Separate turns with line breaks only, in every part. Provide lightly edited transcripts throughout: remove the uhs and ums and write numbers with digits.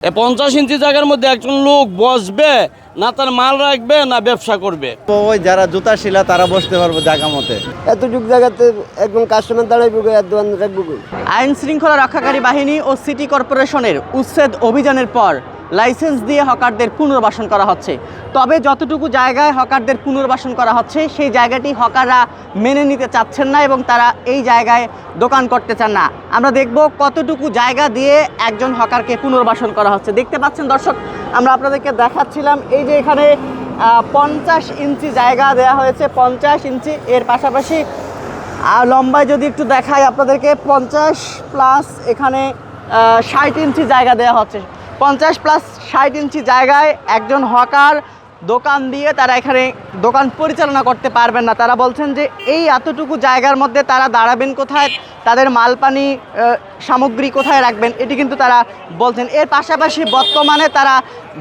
50 ইঞ্চি জায়গার মধ্যে একজন লোক বসবে না তার মাল রাখবে না ব্যবসা করবে।
ওই যারা জুতা শিলা তারা বসতে পারবে জায়গা মতে।
এতটুক জায়গাতে একদম কাস্টমার দাঁড়াইব আর দোকান রাখবো।
আইন শৃঙ্খলা রক্ষাকারী বাহিনী ও সিটি কর্পোরেশনের উচ্ছেদ অভিযানের পর লাইসেন্স দিয়ে হকারদের পুনর্বাসন করা হচ্ছে। তবে যতটুকু জায়গায় হকারদের পুনর্বাসন করা হচ্ছে সেই জায়গাটি হকাররা মেনে নিতে চাচ্ছেন না এবং তারা এই জায়গায় দোকান করতে চান না। আমরা দেখব কতটুকু জায়গা দিয়ে একজন হকারকে পুনর্বাসন করা হচ্ছে। দেখতে পাচ্ছেন দর্শক, আমরা আপনাদেরকে দেখাচ্ছিলাম এই যে এখানে 50 ইঞ্চি জায়গা দেওয়া হয়েছে, 50 ইঞ্চি। এর পাশাপাশি লম্বায় যদি একটু দেখাই আপনাদেরকে 50 প্লাস এখানে 60 ইঞ্চি জায়গা দেওয়া হচ্ছে। 50 প্লাস 60 ইঞ্চি জায়গায় একজন হকার দোকান দিয়ে তারা এখানে দোকান পরিচালনা করতে পারবেন না। তারা বলছেন যে এই এতটুকু জায়গার মধ্যে তারা দাঁড়াবেন কোথায়, তাদের মালপানি সামগ্রী কোথায় রাখবেন, এটি কিন্তু তারা বলছেন। এর পাশাপাশি বর্তমানে তারা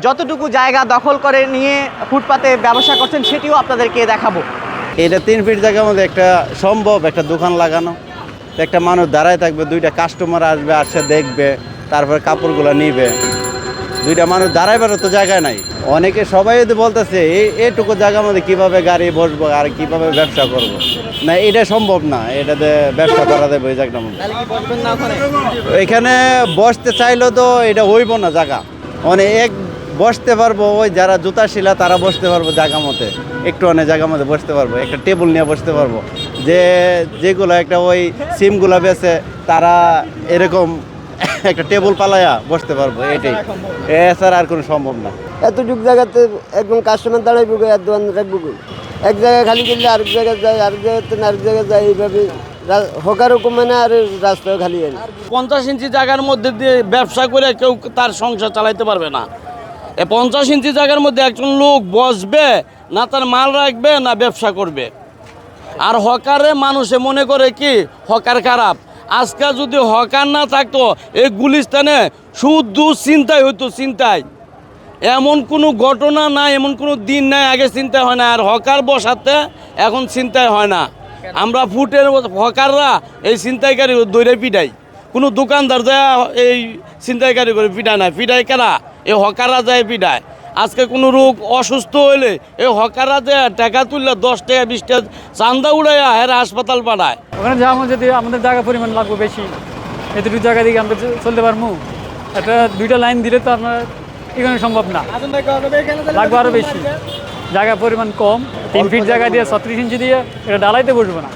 যতটুকু জায়গা দখল করে নিয়ে ফুটপাতে ব্যবসা করছেন সেটিও আপনাদেরকে দেখাবো।
এটা 3 ফিট জায়গার মধ্যে একটা সম্ভব একটা দোকান লাগানো, একটা মানুষ দাঁড়ায় থাকবে, 2টা কাস্টমার আসবে, আসে দেখবে, তারপরে কাপড়গুলো নিবে। 2টা মানুষ দাঁড়াইবারও তো জায়গা নাই। অনেকে সবাই যদি বলতেছে এইটুকু জায়গার মধ্যে কীভাবে গাড়ি বসবো আর কীভাবে ব্যবসা করব না, এটা সম্ভব না। এটাতে ব্যবসা করা যাবে ওই জায়গাটার মধ্যে। এখানে বসতে চাইলেও তো এটা হইব না জায়গা। অনেক বসতে পারবো, ওই যারা জুতা শিলা তারা বসতে পারবো জায়গা মতে, একটু অনেক জায়গার মধ্যে বসতে পারবো, একটা টেবিল নিয়ে বসতে পারবো। যেগুলো একটা ওই সিমগুলো বেছে তারা এরকম একটা টেবিল পালায়া বসতে পারবো, এটাই। এছাড়া আর কোনো সম্ভব না।
এতটুক জায়গাতে একদম কাস্টমার দাঁড়াইব আর দোকান রাখবো। এক জায়গায় খালি করলে আরেক জায়গায় যায়, আরেক জায়গাতে আরেক জায়গায় যায়, এইভাবে হকারও কমে না আর রাস্তাও খালি হয় না।
50 ইঞ্চি জায়গার মধ্যে দিয়ে ব্যবসা করে কেউ তার সংসার চালাইতে পারবে না। 50 ইঞ্চি জায়গার মধ্যে একজন লোক বসবে না তার মাল রাখবে না ব্যবসা করবে। আর হকারে মানুষে মনে করে কি হকার খারাপ। আজকে যদি হকার না থাকতো এই গুলিস্তানে শুধু চিন্তাই হইতো, চিন্তায়। এমন কোনো ঘটনা নাই, এমন কোনো দিন নাই আগে চিন্তা হয় না। আর হকার বসাতে এখন চিন্তাই হয় না। আমরা ফুটের হকাররা এই ছিনতাইকারী দৌড়ে পিটাই, কোনো দোকানদার যায় এই ছিনতাইকারী করে পিটায় না। পিটায় কারা? এই হকাররা যায় পিটায়। আজকে কোনো রোগ অসুস্থ হইলে এই হকাররা যায় টাকা তুললে 10 টাকা 20 টাকা চান্দা উড়াইয়া হেরা হাসপাতাল পাঠায়।
ওখানে যাওয়া যদি আমাদের জায়গা পরিমাণ লাগবে বেশি, এতটুকু জায়গা দিকে আমরা চলতে পারবো। একটা 2টা লাইন দিলে তো আপনার এখানে সম্ভব না, লাগবে আরও বেশি। জায়গা পরিমাণ কম, 3 ফিট জায়গা দিয়ে 36 ইঞ্চি দিয়ে এটা ডালাইতে বসবো না।